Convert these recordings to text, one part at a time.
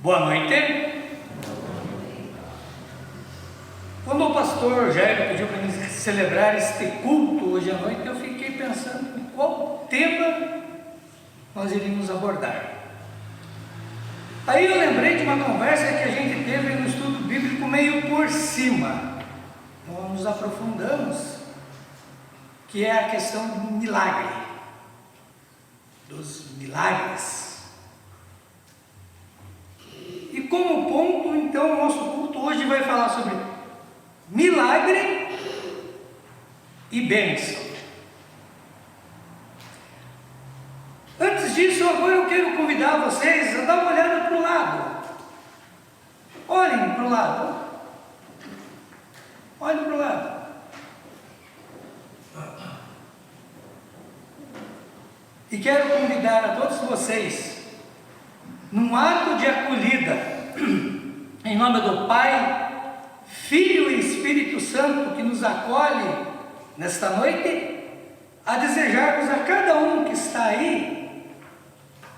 Boa noite. Quando o pastor Jair pediu para mim celebrar este culto hoje à noite, eu fiquei pensando em qual tema nós iríamos abordar. Aí eu lembrei de uma conversa que a gente teve no estudo bíblico meio por cima. Nós nos aprofundamos, que é a questão do milagre, dos milagres. E como ponto, então, o nosso culto hoje vai falar sobre milagre e bênção. Antes disso, agora eu quero convidar vocês a dar uma olhada para o lado. Olhem para o lado. Olhem para o lado. E quero convidar a todos vocês, num ato de acolhida, em nome do Pai, Filho e Espírito Santo, que nos acolhe nesta noite, a desejarmos a cada um que está aí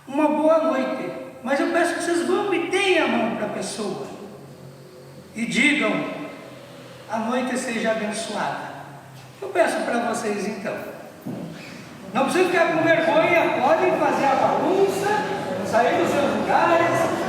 uma boa noite. Mas eu peço que vocês vão e deem a mão para a pessoa e digam: a noite seja abençoada. Eu peço para vocês então, não precisa ficar com vergonha, podem fazer a bagunça, sair dos seus lugares.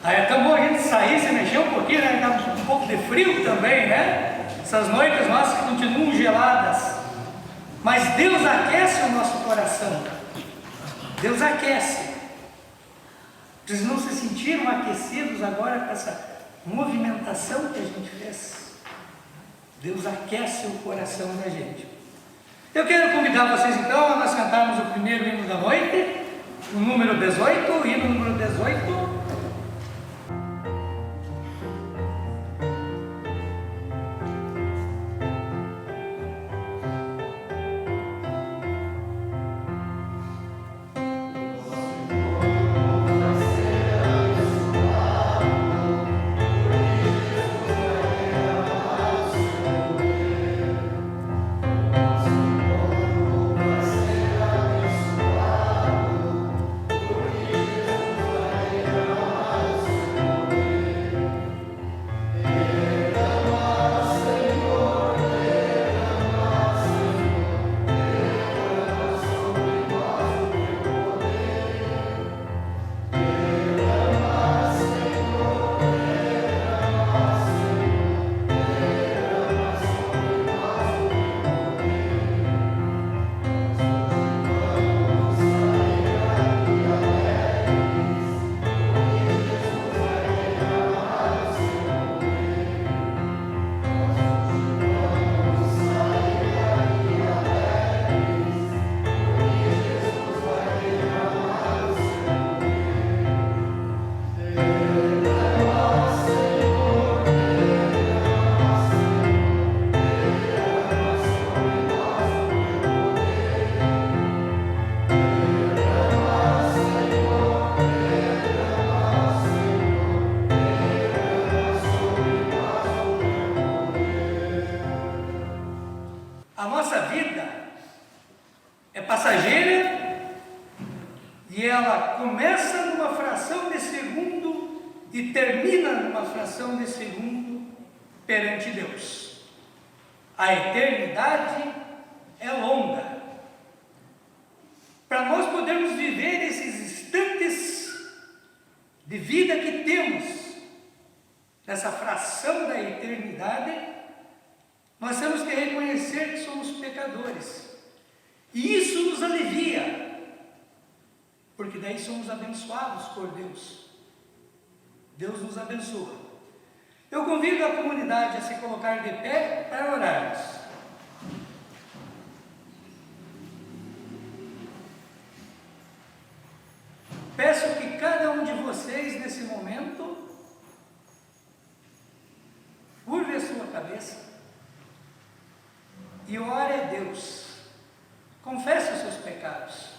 Aí é tão bom a gente sair, se mexer um pouquinho, né? Está um pouco de frio também, né? Essas noites nossas que continuam geladas. Mas Deus aquece o nosso coração. Deus aquece. Vocês não se sentiram aquecidos agora com essa movimentação que a gente fez? Deus aquece o coração da gente. Eu quero convidar vocês então a nós cantarmos o primeiro hino da noite, o número 18, o hino número 18. A nossa vida é passageira e ela começa numa fração de segundo e termina numa fração de segundo perante Deus. A eternidade é longa. Para nós podermos viver esses instantes de vida que temos nessa fração da eternidade, nós temos que reconhecer que somos pecadores. E isso nos alivia, porque daí somos abençoados por Deus. Deus nos abençoa. Eu convido a comunidade a se colocar de pé para orarmos. Peço que cada um de vocês, nesse momento, curve a sua cabeça e ore a Deus. Confesse os seus pecados.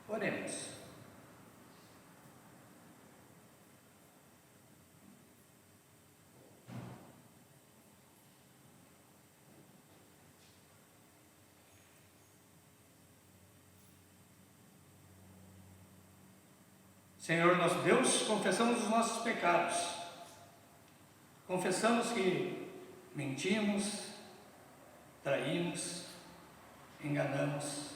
Oremos. Senhor nosso Deus, confessamos os nossos pecados. Confessamos que mentimos, traímos, enganamos.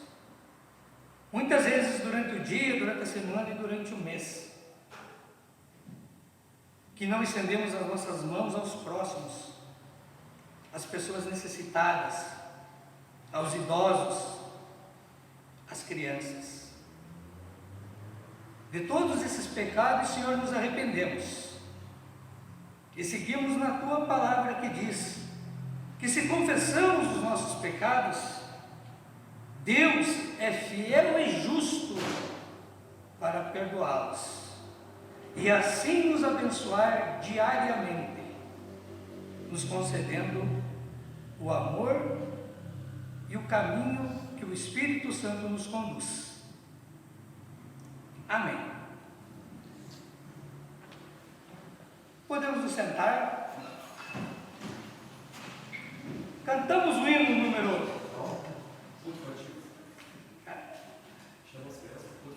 Muitas vezes durante o dia, durante a semana e durante o mês. Que não estendemos as nossas mãos aos próximos, às pessoas necessitadas, aos idosos, às crianças. De todos esses pecados, Senhor, nos arrependemos e seguimos na Tua palavra que diz que se confessamos os nossos pecados, Deus é fiel e justo para perdoá-los e assim nos abençoar diariamente, nos concedendo o amor e o caminho que o Espírito Santo nos conduz. Amém. Podemos nos sentar. Cantamos o hino número...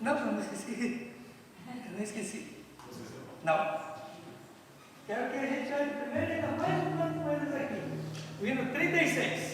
Não esqueci. Eu não esqueci. Não. Quero que a gente olhe primeiro e ainda mais umas coisas aqui. O hino 36.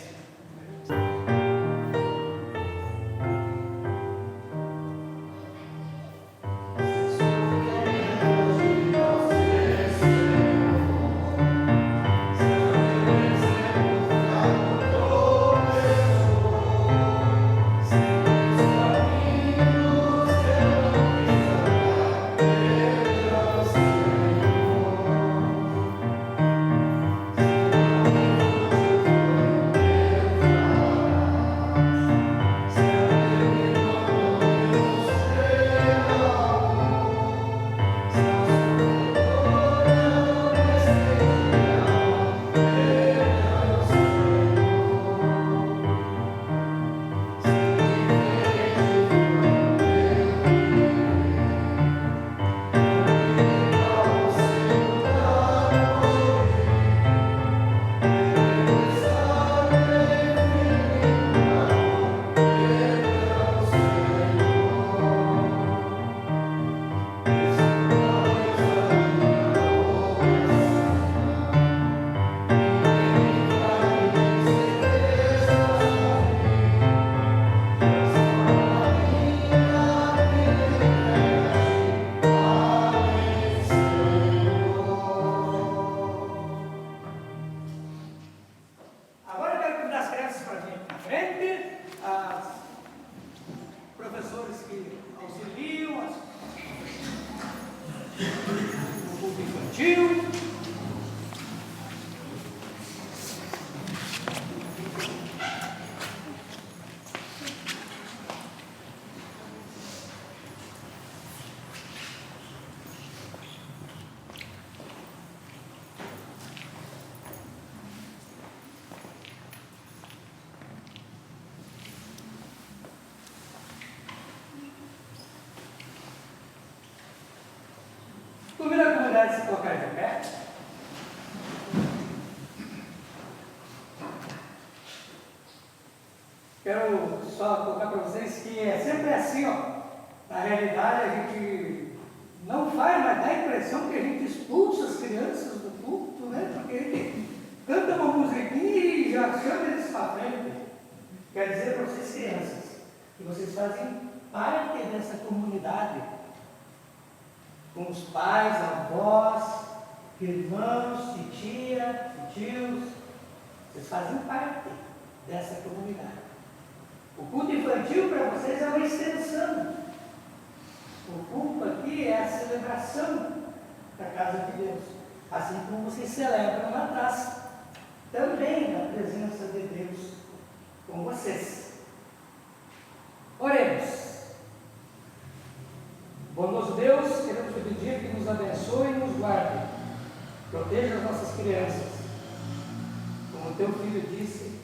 Convido a comunidade a se colocar de pé. Quero só colocar para vocês que é sempre assim, ó. Na realidade, a gente não faz, mas dá a impressão que a gente expulsa as crianças do culto, né? Porque a gente canta uma musiquinha e já chama eles para frente. Quer dizer para vocês, crianças, que vocês fazem parte dessa comunidade, com os pais, avós, irmãos, titia, tios. Vocês fazem parte dessa comunidade. O culto infantil para vocês é uma extensão. O culto aqui é a celebração da casa de Deus. assim como vocês celebram na taça, também na presença de Deus com vocês. Oremos. Bondoso Deus, queremos te pedir que nos abençoe e nos guarde, proteja as nossas crianças. Como teu filho disse,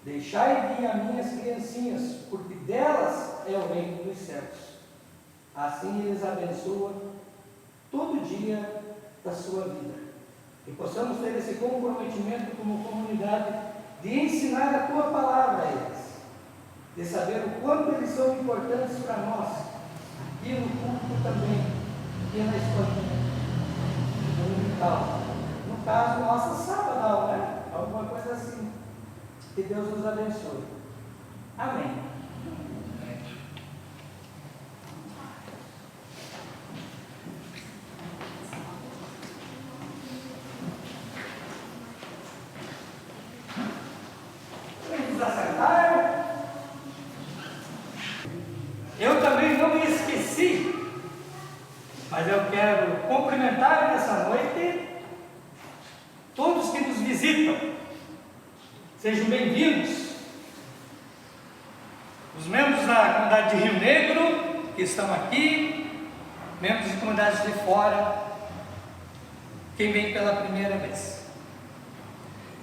deixai vir a minhas criancinhas, porque delas é o reino dos céus. Assim eles abençoa todo dia da sua vida. Que possamos ter esse comprometimento como comunidade de ensinar a tua palavra a eles, de saber o quanto eles são importantes para nós, aqui no culto também, aqui na escola dominical. No caso, nossa sabadal, né? Alguma coisa assim. Que Deus nos abençoe. Amém. Vamos assentar. Eu também não me esqueci, mas eu quero cumprimentar nessa noite todos que nos visitam. Sejam bem-vindos. Os membros da comunidade de Rio Negro, que estão aqui, membros de comunidades de fora, quem vem pela primeira vez.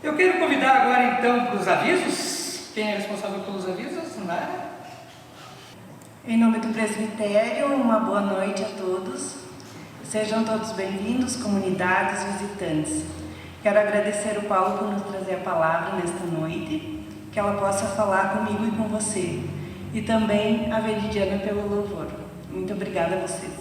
Eu quero convidar agora então para os avisos. Quem é responsável pelos avisos? Nara? Em nome do presbitério, uma boa noite a todos. Sejam todos bem-vindos, comunidades, visitantes. Quero agradecer o Paulo por nos trazer a palavra nesta noite, que ela possa falar comigo e com você. E também a Veridiana pelo louvor. Muito obrigada a vocês.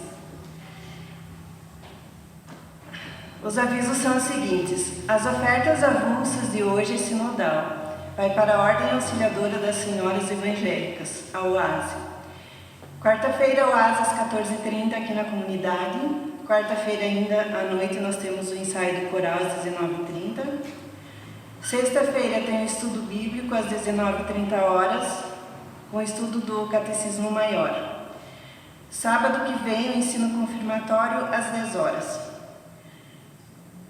Os avisos são os seguintes: as ofertas avulsas de hoje é sinodal. Vai para a Ordem Auxiliadora das Senhoras Evangélicas, a OASE. Quarta-feira, OASE às 14h30 aqui na comunidade. Quarta-feira ainda à noite nós temos o ensaio do coral às 19h30. Sexta-feira tem o estudo bíblico às 19h30, com o estudo do Catecismo Maior. Sábado que vem o ensino confirmatório às 10h.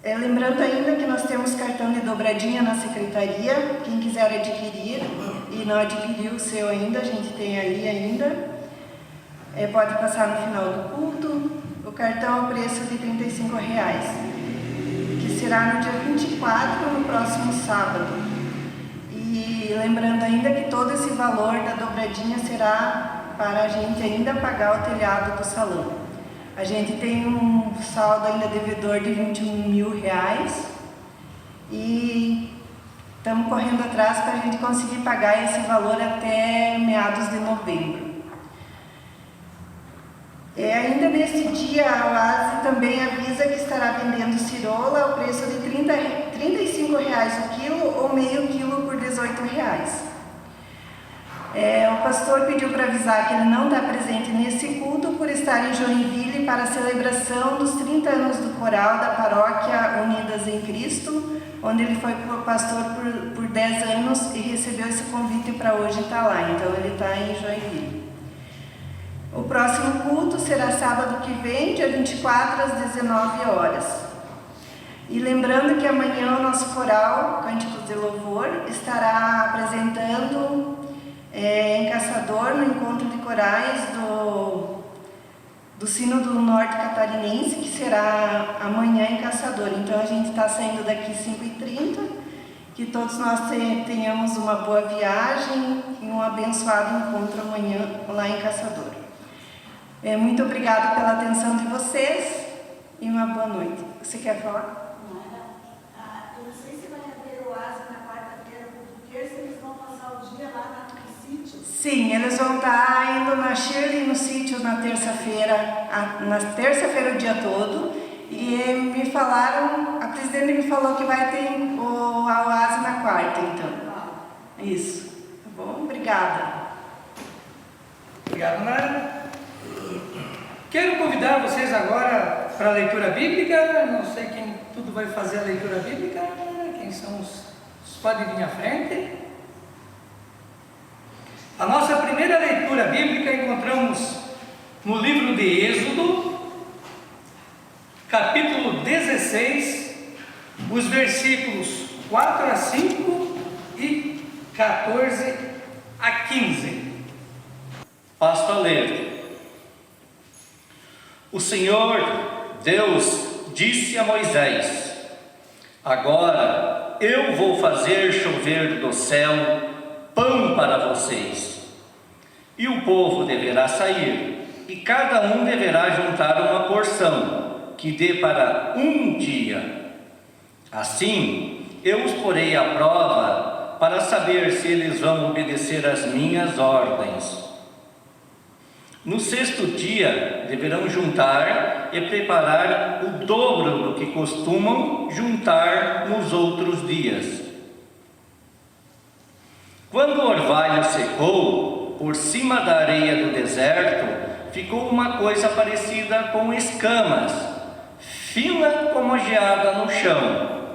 Lembrando ainda que nós temos cartão de dobradinha na secretaria. Quem quiser adquirir e não adquiriu o seu ainda, a gente tem ali ainda. Pode passar no final do culto. O cartão é o preço de R$ 35, que será no dia 24, no próximo sábado. E lembrando ainda que todo esse valor da dobradinha será para a gente ainda pagar o telhado do salão. A gente tem um saldo ainda devedor de R$ 21.000 e estamos correndo atrás para a gente conseguir pagar esse valor até meados de novembro. Ainda nesse dia, a OASE também avisa que estará vendendo cirola ao preço de R$ 35 o quilo ou meio quilo por R$ 18. O pastor pediu para avisar que ele não está presente nesse culto por estar em Joinville para a celebração dos 30 anos do coral da paróquia Unidas em Cristo, onde ele foi pastor por 10 anos e recebeu esse convite para hoje estar lá. Então ele está em Joinville. O próximo culto será sábado que vem, dia 24, às 19h. E lembrando que amanhã o nosso coral, Cânticos de Louvor, estará apresentando em Caçador, no encontro de corais do Sínodo Norte Catarinense, que será amanhã em Caçador. Então a gente está saindo daqui 5h30, que todos nós tenhamos uma boa viagem e um abençoado encontro amanhã lá em Caçador. Muito obrigada pela atenção de vocês e uma boa noite. Você quer falar? Eu não sei se vai haver o ASE na quarta-feira, porque eles vão passar o dia lá no sítio. Sim, eles vão estar indo na Shirley no sítio na terça-feira, o dia todo. E me falaram, a presidente me falou que vai ter a OASE na quarta, então. Isso. Tá bom? Obrigada. Obrigado, Nara. Quero convidar vocês agora para a leitura bíblica. Não sei quem tudo vai fazer a leitura bíblica. Quem são os podem vir à frente. A nossa primeira leitura bíblica encontramos no livro de Êxodo, capítulo 16, os versículos 4 a 5 e 14 a 15. Passo a ler. O Senhor Deus disse a Moisés: agora eu vou fazer chover do céu pão para vocês. E o povo deverá sair, e cada um deverá juntar uma porção, que dê para um dia. Assim, eu os porei à prova, para saber se eles vão obedecer às minhas ordens. No sexto dia, deverão juntar e preparar o dobro do que costumam juntar nos outros dias. Quando o orvalho secou, por cima da areia do deserto, ficou uma coisa parecida com escamas, fina como a geada no chão.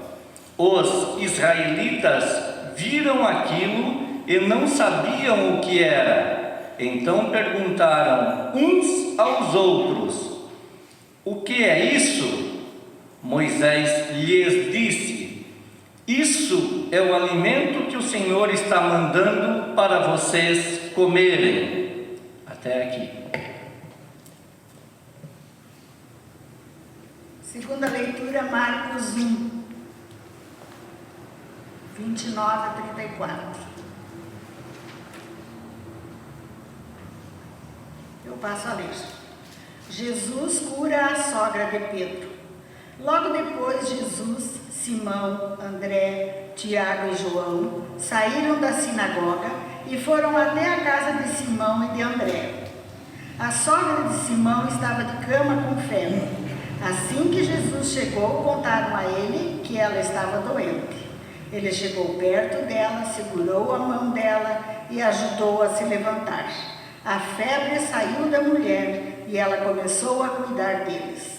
Os israelitas viram aquilo e não sabiam o que era. Então perguntaram uns aos outros: o que é isso? Moisés lhes disse: isso é o alimento que o Senhor está mandando para vocês comerem. Até aqui. Segunda leitura, Marcos 1, 29 a 34. Eu passo a ler. Jesus cura a sogra de Pedro. Logo depois, Jesus, Simão, André, Tiago e João saíram da sinagoga e foram até a casa de Simão e de André. A sogra de Simão estava de cama com febre. Assim que Jesus chegou, contaram a ele que ela estava doente. Ele chegou perto dela, segurou a mão dela e ajudou-a a se levantar. A febre saiu da mulher e ela começou a cuidar deles.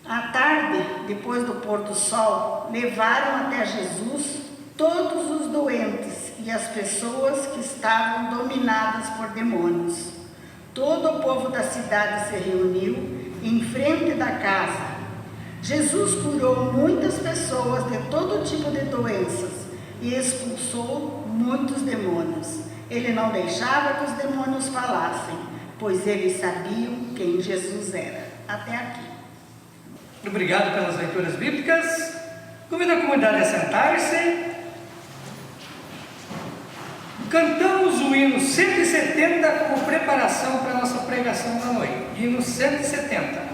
À tarde, depois do pôr do sol, levaram até Jesus todos os doentes e as pessoas que estavam dominadas por demônios. Todo o povo da cidade se reuniu em frente da casa. Jesus curou muitas pessoas de todo tipo de doenças e expulsou muitos demônios. Ele não deixava que os demônios falassem, pois eles sabiam quem Jesus era. Até aqui. Obrigado pelas leituras bíblicas. Convido a comunidade a sentar-se. Cantamos o hino 170 como preparação para a nossa pregação da noite. Hino 170.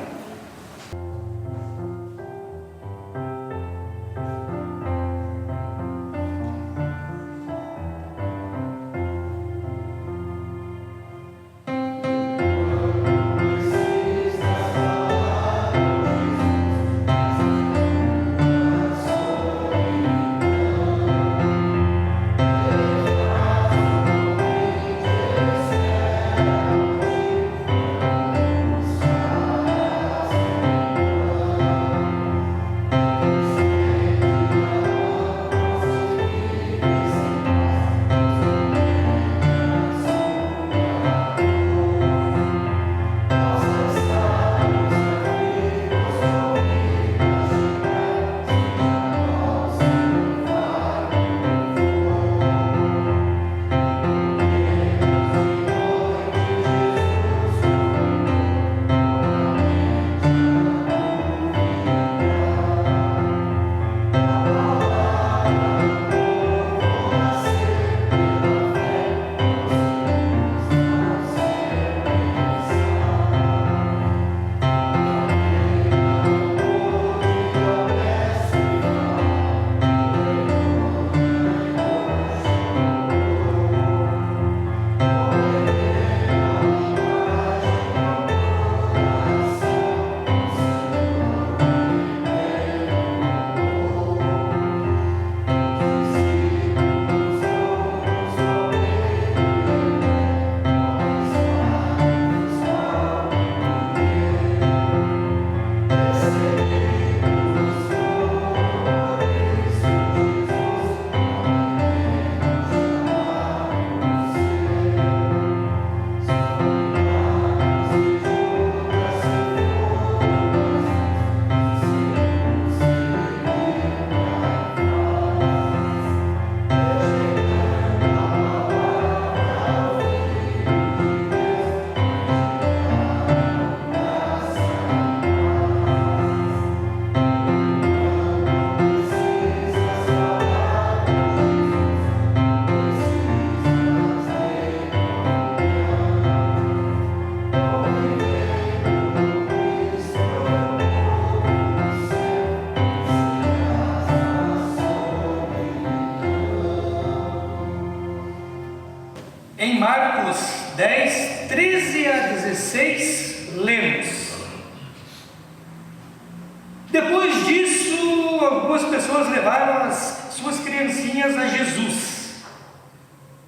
Marcos 10, 13 a 16, lemos. Depois disso, algumas pessoas levaram as suas criancinhas a Jesus,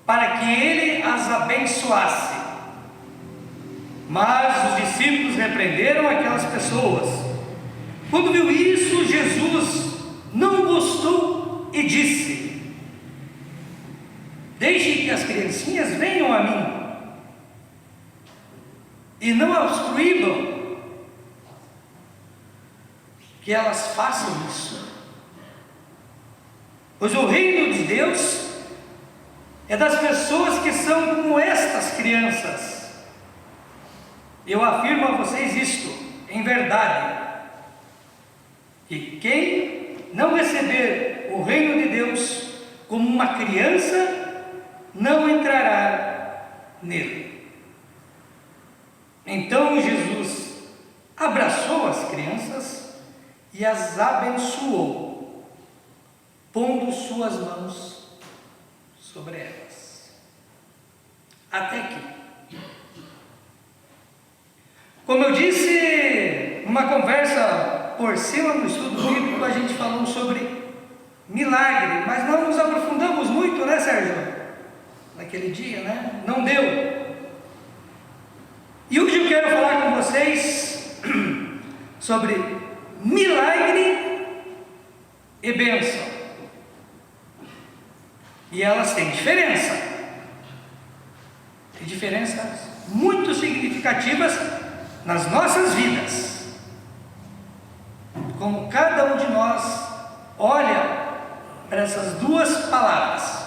para que ele as abençoasse. Mas os discípulos repreenderam aquelas pessoas. Quando viu isso, Jesus não gostou e disse: deixe que as criancinhas venham a mim, e não as proíbam que elas façam isso, pois o reino de Deus é das pessoas que são como estas crianças. Eu afirmo a vocês isto, em verdade, que quem não receber o reino de Deus como uma criança, não entrará nele. Então Jesus abraçou as crianças e as abençoou, pondo suas mãos sobre elas. Até aqui. Como eu disse, numa conversa por cima no estudo bíblico, a gente falou sobre milagre, mas não nos aprofundamos muito, né, Sérgio? Naquele dia, né? Não deu. E hoje eu quero falar com vocês sobre milagre e bênção. E elas têm diferença. Tem diferenças muito significativas nas nossas vidas. Como cada um de nós olha para essas duas palavras.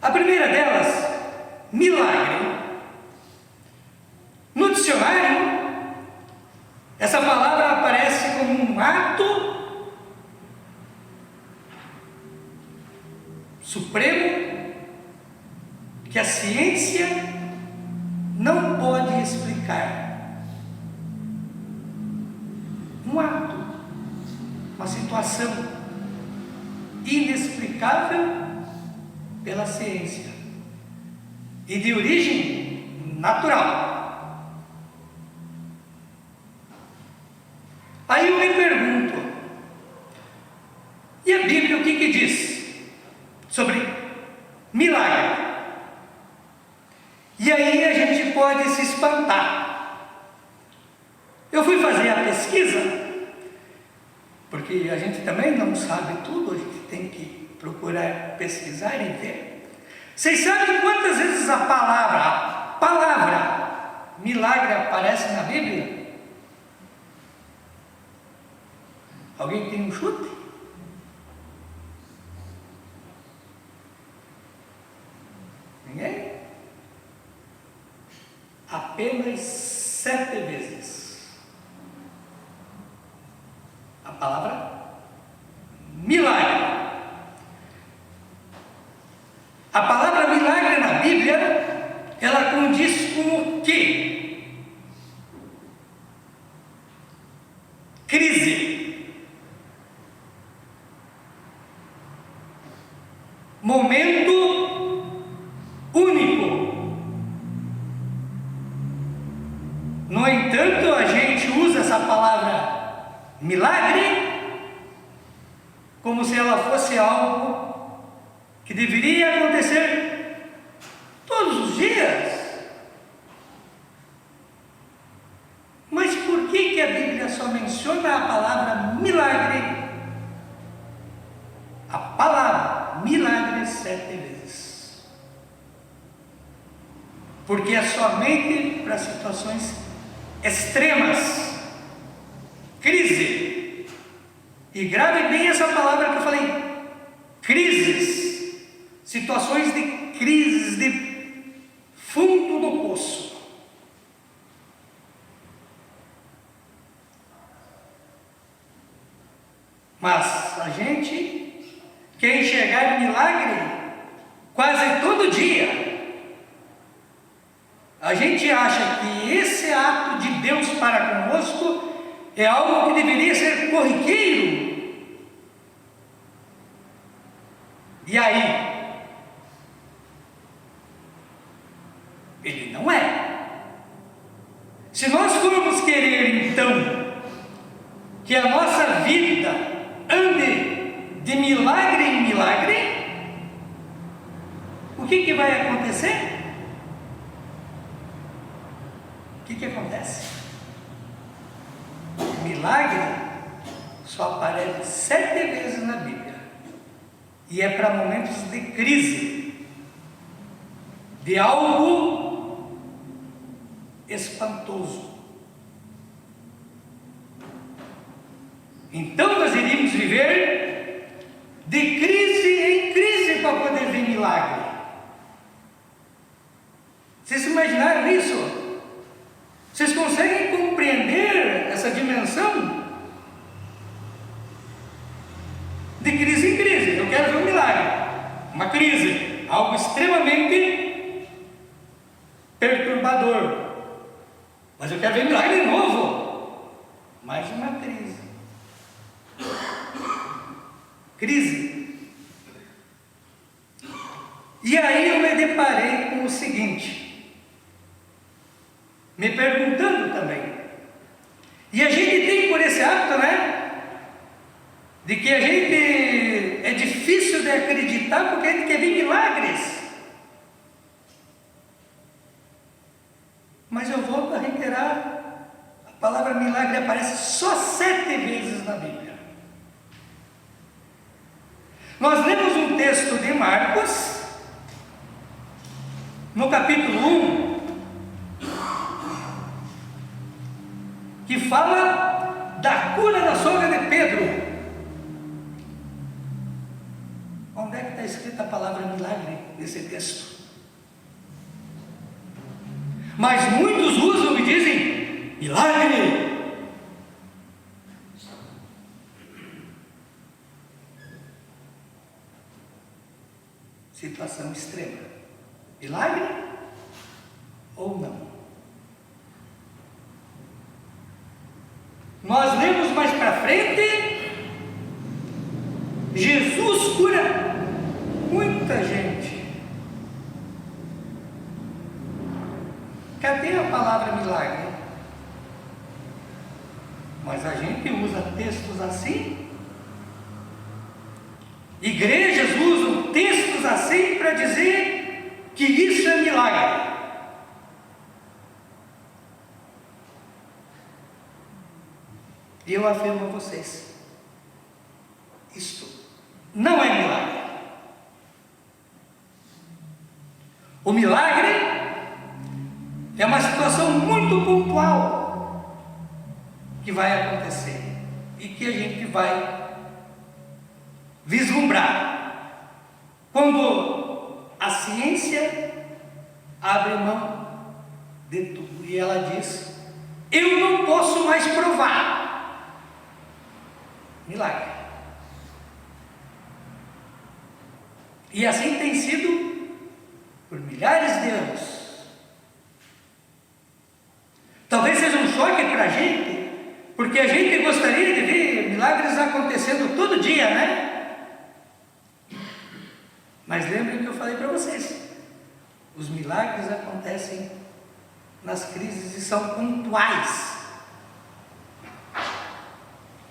A primeira delas, milagre. No dicionário, essa palavra aparece como um ato supremo que a ciência não pode explicar. Um ato, uma situação inexplicável pela ciência e de origem natural. Aí eu me pergunto, e a Bíblia o que diz sobre milagre? E aí a gente pode se espantar. Eu fui fazer a pesquisa, porque a gente também não sabe tudo, a gente tem que procurar pesquisar e ver. Vocês sabem quantas vezes a palavra milagre aparece na Bíblia? Alguém tem um chute? Ninguém? Apenas 7 vezes. A palavra milagre. A palavra milagre na Bíblia, ela condiz com o quê? Crise. Momento único. No entanto, a gente usa essa palavra milagre como se ela fosse algo que deveria acontecer todos os dias. Mas por que a Bíblia só menciona a palavra milagre? A palavra milagre 7 vezes. Porque é somente para situações extremas, crise. E grave bem essa palavra que eu falei, crises. Situações de crises, de fundo do poço. Mas a gente quer enxergar milagre quase todo dia. A gente acha que esse ato de Deus para conosco é algo que deveria ser corriqueiro. E aí, acontecer, o que acontece? Milagre só aparece 7 vezes na Bíblia, e é para momentos de crise, de algo espantoso. Então nós iríamos viver de crise em crise para poder ver milagre. Vocês imaginaram isso? Vocês conseguem compreender essa dimensão? De crise em crise. Eu quero ver um milagre, uma crise, algo extremamente perturbador. Mas eu quero ver milagre de novo. Mais uma crise. Crise. E aí eu me deparei com o seguinte, me perguntando também. E a gente tem por esse hábito, né? De que a gente é difícil de acreditar porque a gente quer ver milagres. Mas eu volto a reiterar, a palavra milagre aparece só 7 vezes na Bíblia. Nós lemos um texto de Marcos, no capítulo 1, que fala da cura da sogra de Pedro. Onde é que está escrita a palavra milagre nesse texto? Mas muitos usam e dizem milagre. Situação extrema. Milagre ou não? Nós lemos mais para frente, Jesus cura muita gente. Cadê a palavra milagre? Mas a gente usa textos assim. Igrejas usam textos assim para dizer que isso é milagre. E eu afirmo a vocês, isto não é milagre. O milagre é uma situação muito pontual que vai acontecer e que a gente vai vislumbrar quando a ciência abre mão de tudo e ela diz: eu não posso mais provar. Milagre. E assim tem sido por milhares de anos. Talvez seja um choque para a gente, porque a gente gostaria de ver milagres acontecendo todo dia, né? Mas lembrem que eu falei para vocês, os milagres acontecem nas crises e são pontuais.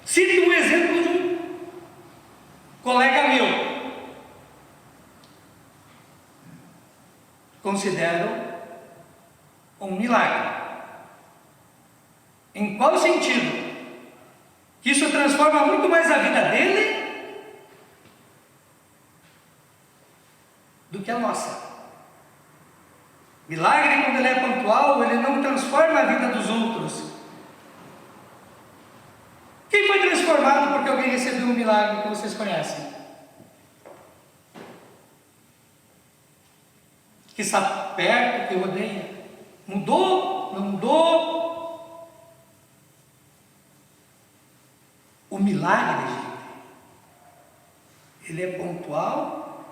Cito um exemplo de um colega meu. Considero um milagre. Em qual sentido? Que isso transforma muito mais a vida dele do que a nossa. Milagre, quando ele é pontual, ele não transforma a vida dos outros. Quem foi transformado porque alguém recebeu um milagre que vocês conhecem? Que está perto, que rodeia. Mudou? Não mudou? O milagre, gente, ele é pontual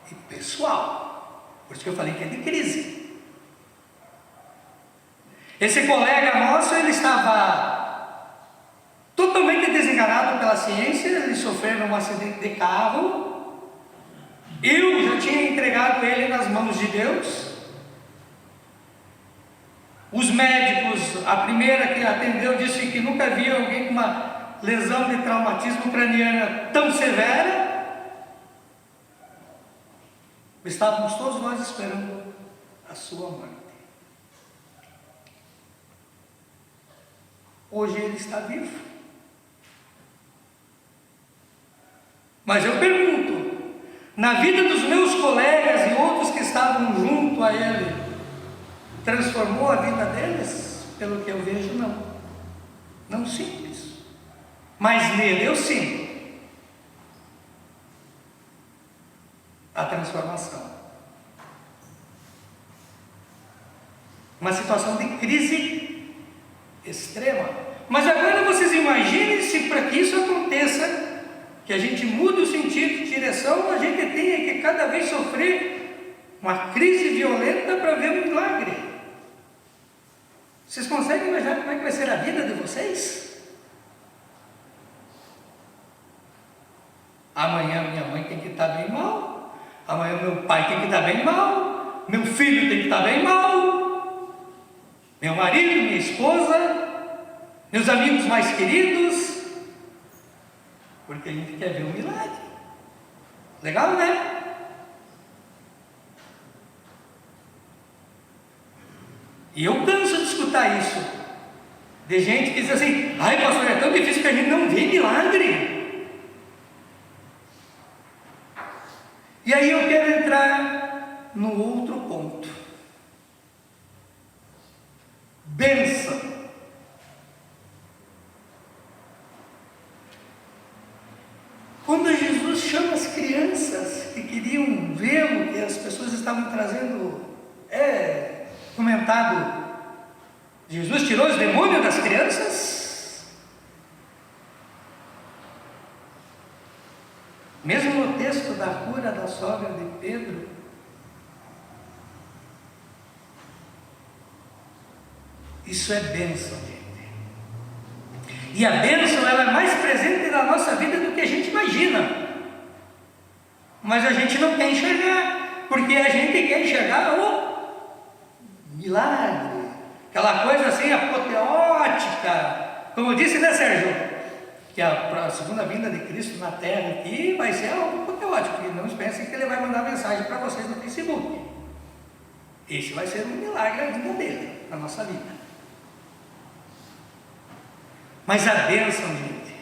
e pessoal. Por isso que eu falei que é de crise. Esse colega nosso, ele estava totalmente desenganado pela ciência, ele sofreu um acidente de carro. Eu já tinha entregado ele nas mãos de Deus. Os médicos, a primeira que atendeu, disse que nunca via alguém com uma lesão de traumatismo craniana tão severa. Estávamos todos nós esperando a sua morte. Hoje ele está vivo. Mas eu pergunto, na vida dos meus colegas e outros que estavam junto a ele, transformou a vida deles? Pelo que eu vejo, não. Não simples. Mas nele eu sinto a transformação. Uma situação de crise extrema. Mas agora vocês imaginem se para que isso aconteça, que a gente mude o sentido de direção, a gente tenha que cada vez sofrer uma crise violenta para ver um milagre. Vocês conseguem imaginar como é que vai ser a vida de vocês? Amanhã minha mãe tem que estar bem mal. Amanhã meu pai tem que estar bem mal, meu filho tem que estar bem mal, meu marido, minha esposa, meus amigos mais queridos, porque a gente quer ver um milagre. Legal, né? E eu canso de escutar isso, de gente que diz assim: ai pastor, é tão difícil que a gente não vê milagre. E aí eu quero entrar no outro ponto. Bênção. Quando Jesus chama as crianças que queriam vê-lo, que as pessoas estavam trazendo, comentado, Jesus tirou os demônios das crianças. Mesmo no texto da cura da sogra de Pedro, isso é bênção, gente. E a bênção, ela é mais presente na nossa vida do que a gente imagina. Mas a gente não quer enxergar, porque a gente quer enxergar o milagre, aquela coisa assim apoteótica, como disse, né, Sérgio? Que a segunda vinda de Cristo na terra aqui vai ser algo apoteótico, e não pensem que ele vai mandar mensagem para vocês no Facebook. Esse vai ser um milagre a vinda dele, na nossa vida. Mas a bênção, gente,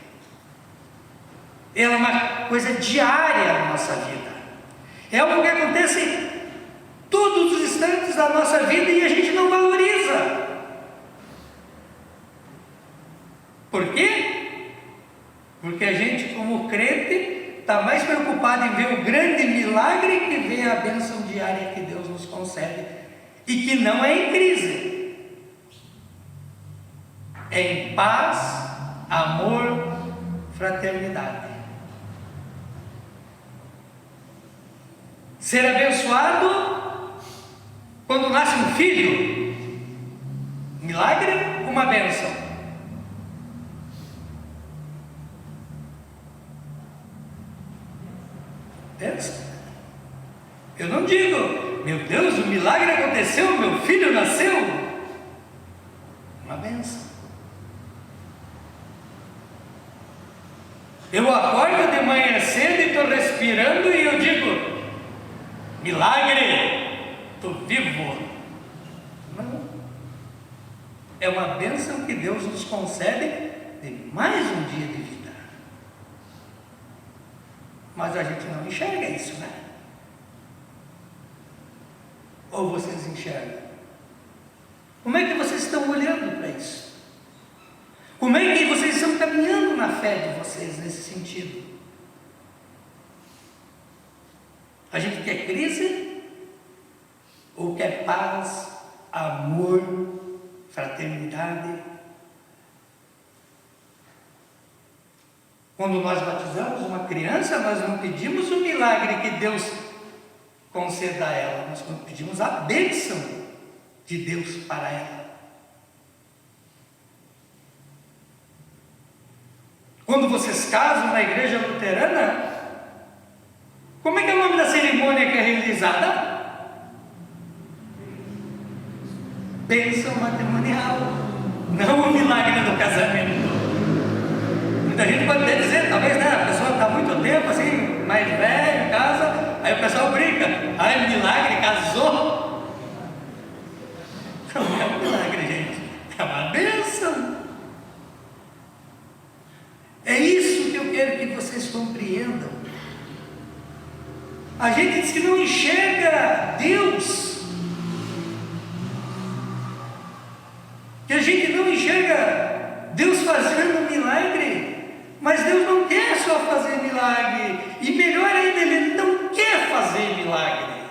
ela é uma coisa diária na nossa vida. É algo que acontece todos os instantes da nossa vida e a gente não valoriza. Por quê? Porque a gente, como crente, está mais preocupado em ver o grande milagre que ver a bênção diária que Deus nos concede, e que não é em crise, é em paz, amor, fraternidade. Ser abençoado quando nasce um filho, milagre, uma bênção. Eu não digo, meu Deus, o milagre aconteceu, meu filho nasceu. Uma bênção. Eu acordo de manhã cedo e estou respirando e eu digo: milagre, estou vivo. Não. É uma bênção que Deus nos concede de mais um dia de vida. Mas a gente não enxerga isso, né? Ou vocês enxergam? Como é que vocês estão olhando para isso? Como é que vocês estão caminhando na fé de vocês nesse sentido? A gente quer crise? Ou quer paz, amor, fraternidade? Quando nós batizamos uma criança, nós não pedimos o milagre que Deus conceda a ela, nós pedimos a bênção de Deus para ela. Quando vocês casam na igreja luterana, como é que é o nome da cerimônia que é realizada? Bênção matrimonial, não o milagre do casamento. Muita gente pode até dizer, talvez, né, a pessoa está há muito tempo assim, mais velho, casa, Aí o pessoal brinca, ai, milagre, casou. Não é um milagre, gente, é uma bênção. É isso que eu quero que vocês compreendam. A gente diz que não enxerga Deus, que a gente não enxerga Deus fazendo milagre, mas Deus não quer só fazer milagre, e melhor ainda, Ele não quer fazer milagre.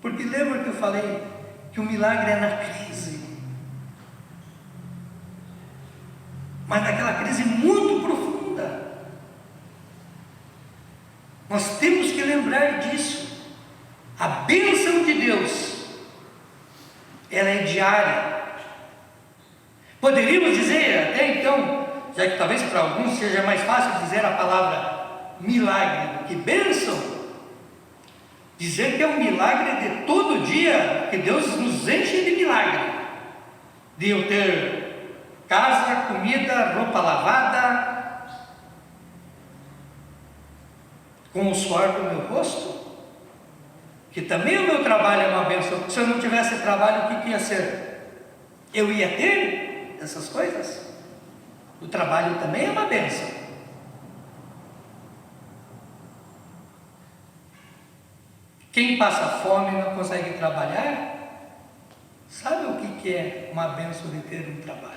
Porque lembra que eu falei que o milagre é na crise, mas naquela crise muito profunda. Nós temos que lembrar disso. A bênção de Deus, ela é diária. Poderíamos dizer até então, já que talvez para alguns seja mais fácil dizer a palavra milagre do que bênção, dizer que é um milagre de todo dia, que Deus nos enche de milagre, de eu ter casa, comida, roupa lavada, com o suor do meu rosto, que também o meu trabalho é uma bênção. Se eu não tivesse trabalho, o que ia ser? Eu ia ter essas coisas? O trabalho também é uma bênção. Quem passa fome e não consegue trabalhar, sabe o que é uma bênção de ter um trabalho?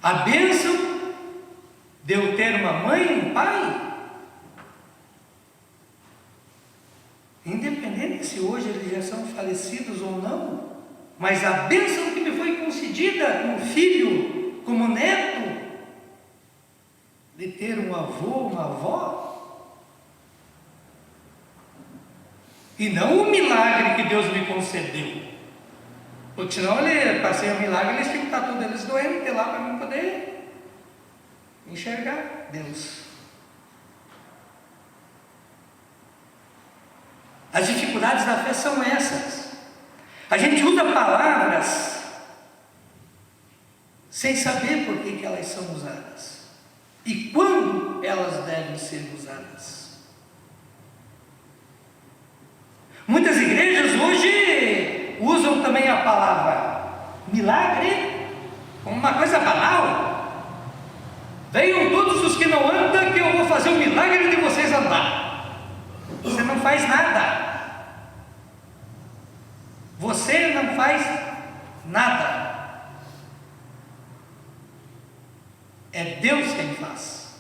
A bênção de eu ter uma mãe, um pai, independente se hoje eles já são falecidos ou não, mas a bênção que me foi concedida como filho, como neto, de ter um avô, uma avó, e não o milagre que Deus me concedeu, porque senão para ser um milagre eles tinham que estar todos eles doentes lá para mim poder enxergar Deus. As dificuldades da fé são essas. A gente usa palavras sem saber por que elas são usadas e quando elas devem ser usadas. Muitas igrejas hoje usam também a palavra milagre como uma coisa banal. Venham todos os que não andam, que eu vou fazer o milagre de vocês andar. Você não faz nada. Você não faz nada. É Deus quem faz.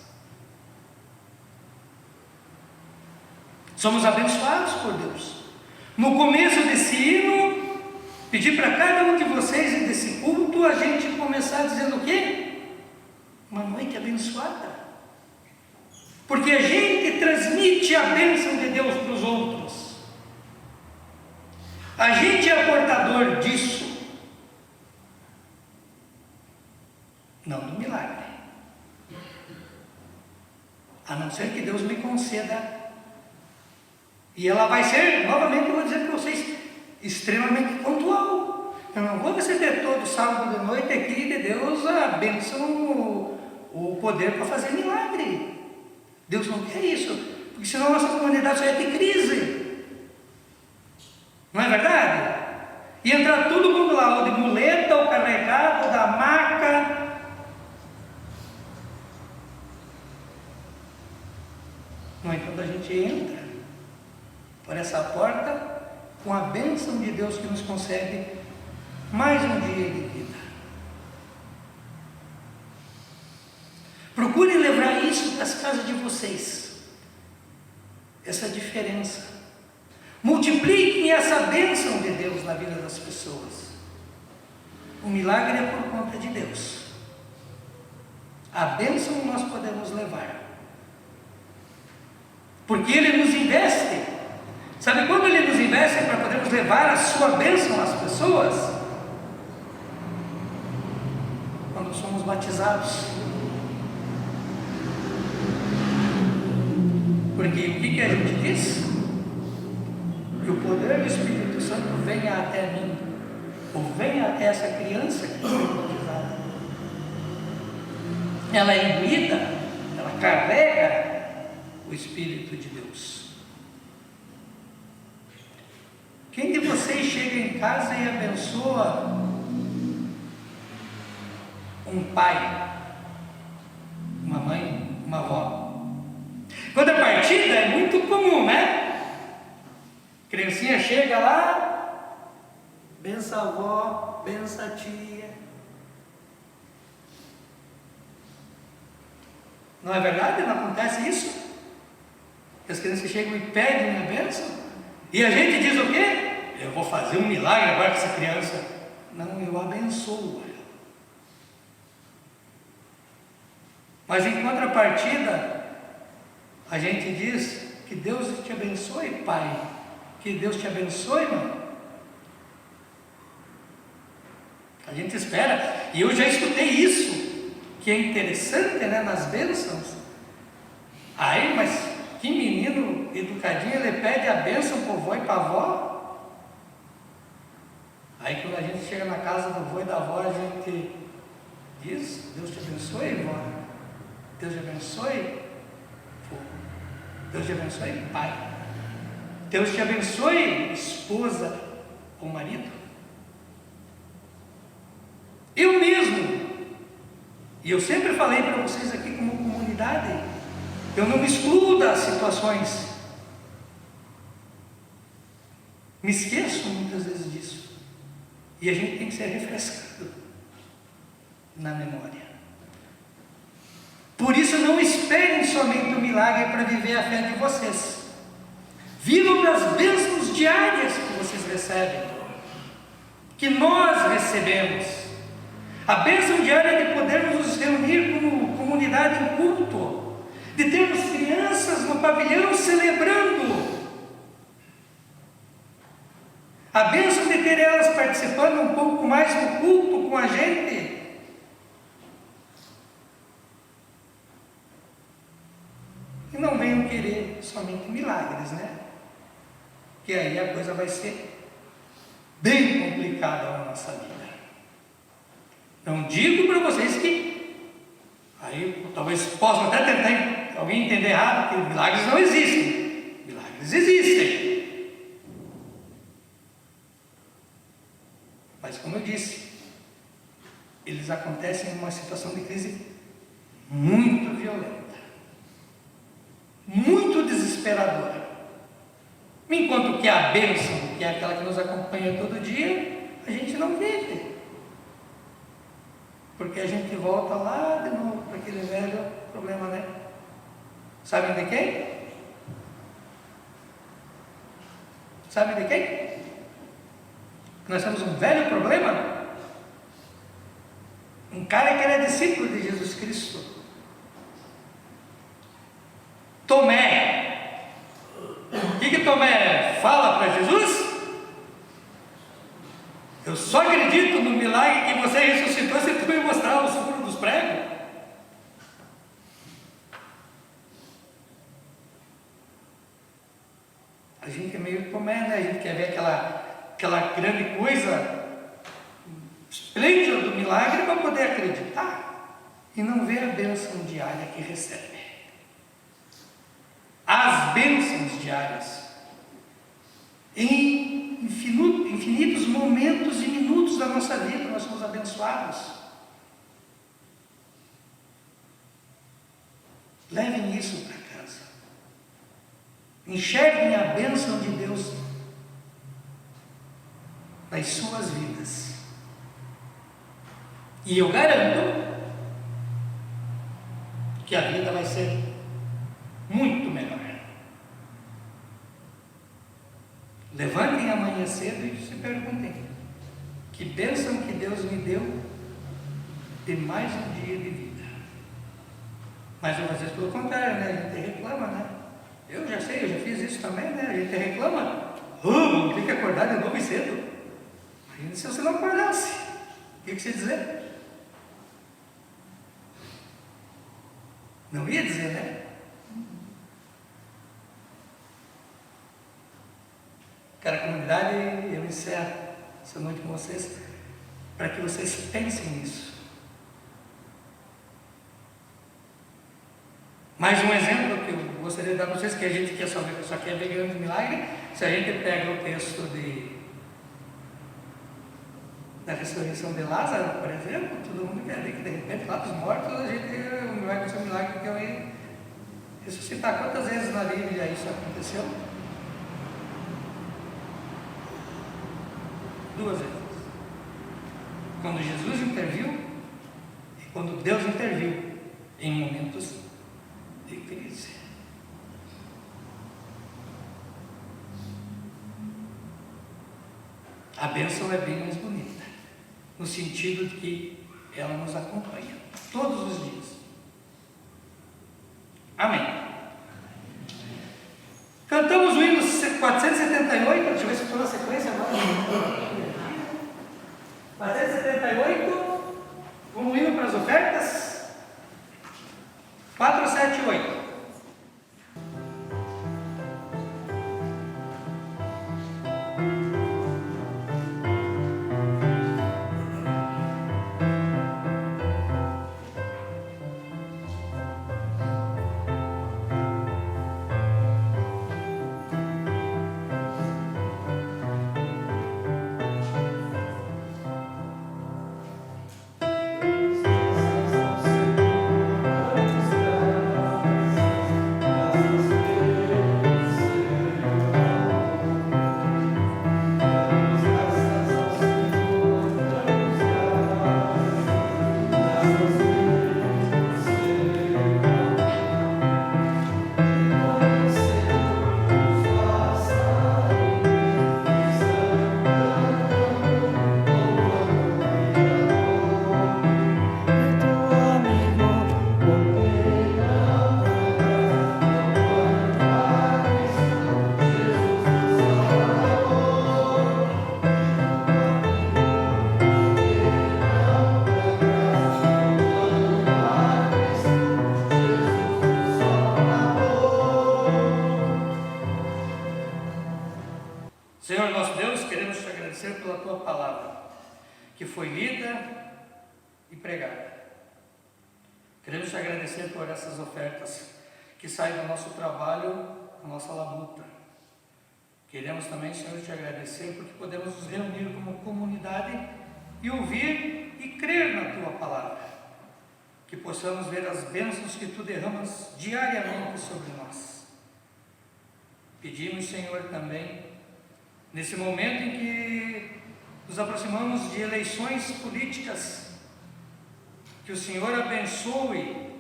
Somos abençoados por Deus. No começo desse hino, pedi para cada um de vocês desse culto a gente começar dizendo o quê? Uma noite abençoada, porque a gente transmite a bênção de Deus para os outros, a gente é portador disso, não do milagre, a não ser que Deus me conceda, e ela vai ser, novamente eu vou dizer para vocês, extremamente pontual. Eu não vou receber todo sábado de noite aqui de Deus a bênção, o poder para fazer milagre. Deus não quer isso, porque senão a nossa comunidade só ia ter crise. Não é verdade? E entrar todo mundo lá, ou de muleta, ou carregado, da maca. No entanto, a gente entra por essa porta com a bênção de Deus que nos concede mais um dia de vida. Procurem levar isso para as casas de vocês, essa diferença. Multipliquem essa bênção de Deus na vida das pessoas. O milagre é por conta de Deus. A bênção nós podemos levar, porque Ele nos investe. Sabe quando Ele nos investe para podermos levar a sua bênção às pessoas? Quando somos batizados. Porque o que a gente diz? Que o poder do Espírito Santo venha até mim, ou venha até essa criança que foi batizada. Ela é imbuída, ela carrega Espírito de Deus. Quem de vocês chega em casa e abençoa um pai, uma mãe, uma avó? Quando a partida é muito comum, né? Criancinha chega lá, bença a avó, bença a tia. Não é verdade? Não acontece isso? As crianças chegam e pedem a bênção. E a gente diz o quê? Eu vou fazer um milagre agora com essa criança. Não, eu abençoo ela. Mas em contrapartida, a gente diz que Deus te abençoe, pai. Que Deus te abençoe, mãe. A gente espera. E eu já escutei isso, que é interessante, né, nas bênçãos. Aí, mas que menino educadinho, ele pede a bênção para o vô e para a avó. Aí quando a gente chega na casa do vô e da avó, a gente diz: Deus te abençoe, vó. Deus te abençoe, vô. Deus te abençoe, pai. Deus te abençoe, esposa ou marido. Eu mesmo, e eu sempre falei para vocês aqui como comunidade, eu não me excluo das situações. Me esqueço muitas vezes disso. E a gente tem que ser refrescado na memória. Por isso, não esperem somente o milagre para viver a fé de vocês. Vivam das bênçãos diárias que vocês recebem, que nós recebemos. A bênção diária de podermos nos reunir como comunidade em culto, de termos crianças no pavilhão celebrando, a bênção de ter elas participando um pouco mais do culto com a gente. E não venham querer somente milagres, né? Que aí a coisa vai ser bem complicada na nossa vida. Não digo para vocês que, aí talvez possam até tentar alguém entender errado, que milagres não existem. Milagres existem. Mas como eu disse, eles acontecem em uma situação de crise muito violenta, muito desesperadora. Enquanto que a bênção, que é aquela que nos acompanha todo dia, a gente não vive. Porque a gente volta lá de novo para aquele velho problema, né? Sabem de quem? Sabem de quem? Nós temos um velho problema. Um cara que era discípulo de Jesus Cristo, Tomé. O que Tomé fala para Jesus? Eu só acredito no milagre que você ressuscitou se tu me mostrar o furo dos pregos. A gente é meio Tomé, né? A gente quer ver aquela grande coisa esplêndida do milagre para poder acreditar e não ver a bênção diária que recebe. As bênçãos diárias em infinitos momentos e minutos da nossa vida nós somos abençoados. Levem isso para casa. Enxerguem a bênção de Deus nas suas vidas. E eu garanto que a vida vai ser muito melhor. Levantem amanhã cedo e se perguntem: que bênção que Deus me deu de mais um dia de vida. Mas às vezes pelo contrário, né? A gente reclama, né? Eu já sei, eu já fiz isso também, né? A gente reclama: vamos ter que acordar de novo e cedo. Imagina se você não acordasse. O que você ia dizer? Não ia dizer, né? Cara, comunidade, eu encerro essa noite com vocês para que vocês pensem nisso. Mais um exemplo que eu gostaria para vocês que a gente quer só quer ver grande milagre. Se a gente pega o texto da ressurreição de Lázaro, por exemplo, todo mundo quer ver que de repente lá dos mortos a gente vai acontecer um milagre que vai ressuscitar. Quantas vezes na Bíblia isso aconteceu? 2 vezes. Quando Jesus interviu e quando Deus interviu em momentos de crise. A bênção é bem mais bonita, no sentido de que ela nos acompanha todos os dias. Amém. Cantamos o hino 478, deixa eu ver se estou na sequência agora. 478, vamos indo para as ofertas. 478. Senhor nosso Deus, queremos te agradecer pela tua palavra, que foi lida e pregada. Queremos te agradecer por essas ofertas que saem do nosso trabalho, da nossa labuta. Queremos também, Senhor, te agradecer porque podemos nos reunir como comunidade e ouvir e crer na tua palavra. Que possamos ver as bênçãos que tu derramas diariamente sobre nós. Pedimos, Senhor, também, nesse momento em que nos aproximamos de eleições políticas, que o Senhor abençoe,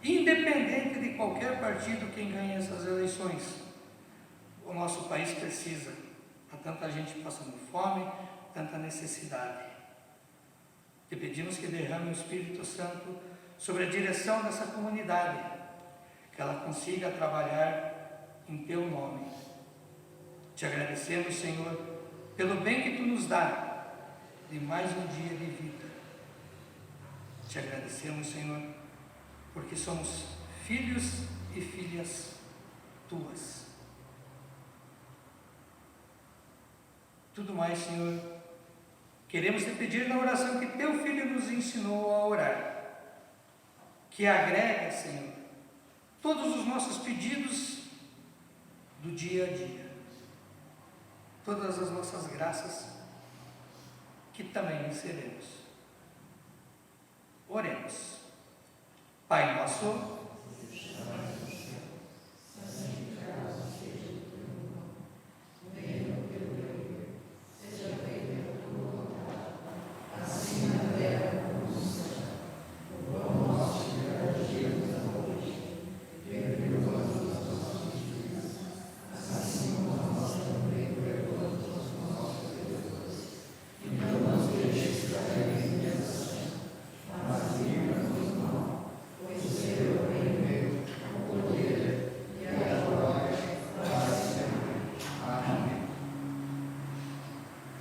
independente de qualquer partido, quem ganha essas eleições. O nosso país precisa. Há tanta gente passando fome, tanta necessidade. Te pedimos que derrame o Espírito Santo sobre a direção dessa comunidade, que ela consiga trabalhar em teu nome. Te agradecemos, Senhor, pelo bem que tu nos dá de mais um dia de vida. Te agradecemos, Senhor, porque somos filhos e filhas tuas. Tudo mais, Senhor, queremos te pedir na oração que teu Filho nos ensinou a orar, que agrega, Senhor, todos os nossos pedidos do dia a dia, todas as nossas graças, que também recebemos. Oremos. Pai nosso,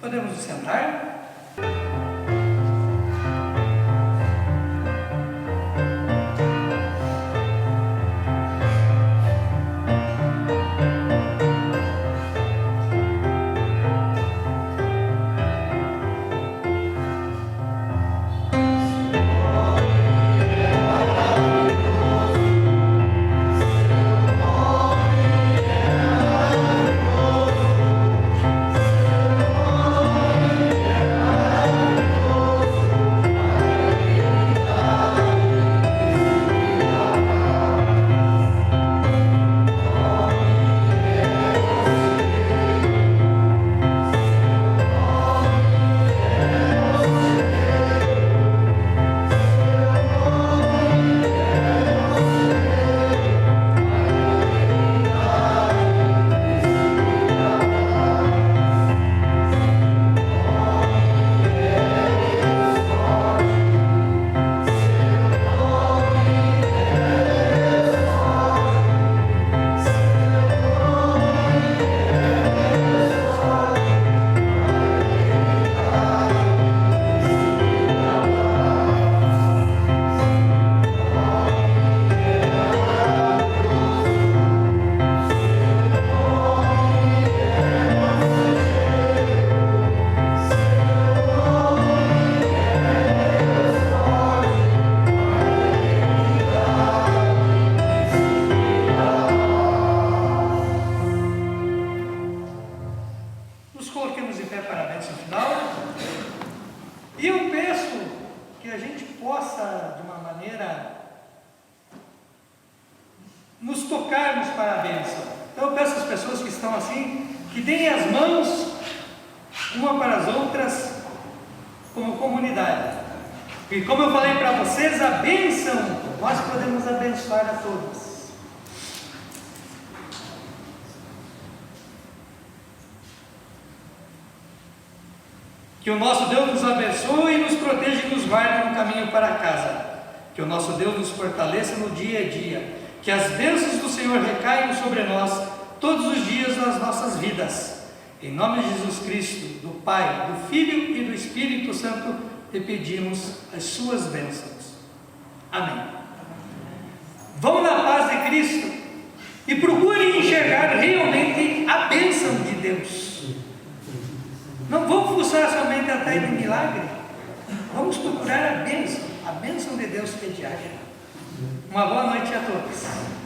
podemos nos sentar? possa, de uma maneira, nos tocarmos para a bênção. Então eu peço às pessoas que estão assim, que deem as mãos uma para as outras como comunidade. E como eu falei para vocês, a bênção, nós podemos abençoar a todos. Que o nosso Deus nos abençoe e nos proteja e nos guarde no caminho para casa. Que o nosso Deus nos fortaleça no dia a dia. Que as bênçãos do Senhor recaiam sobre nós todos os dias nas nossas vidas. Em nome de Jesus Cristo, do Pai, do Filho e do Espírito Santo, te pedimos as suas bênçãos. Amém. Vão na paz de Cristo e procurem enxergar realmente a bênção de Deus. Não vamos fuçar somente atrás do milagre. Vamos procurar a bênção de Deus que é diária. Uma boa noite a todos.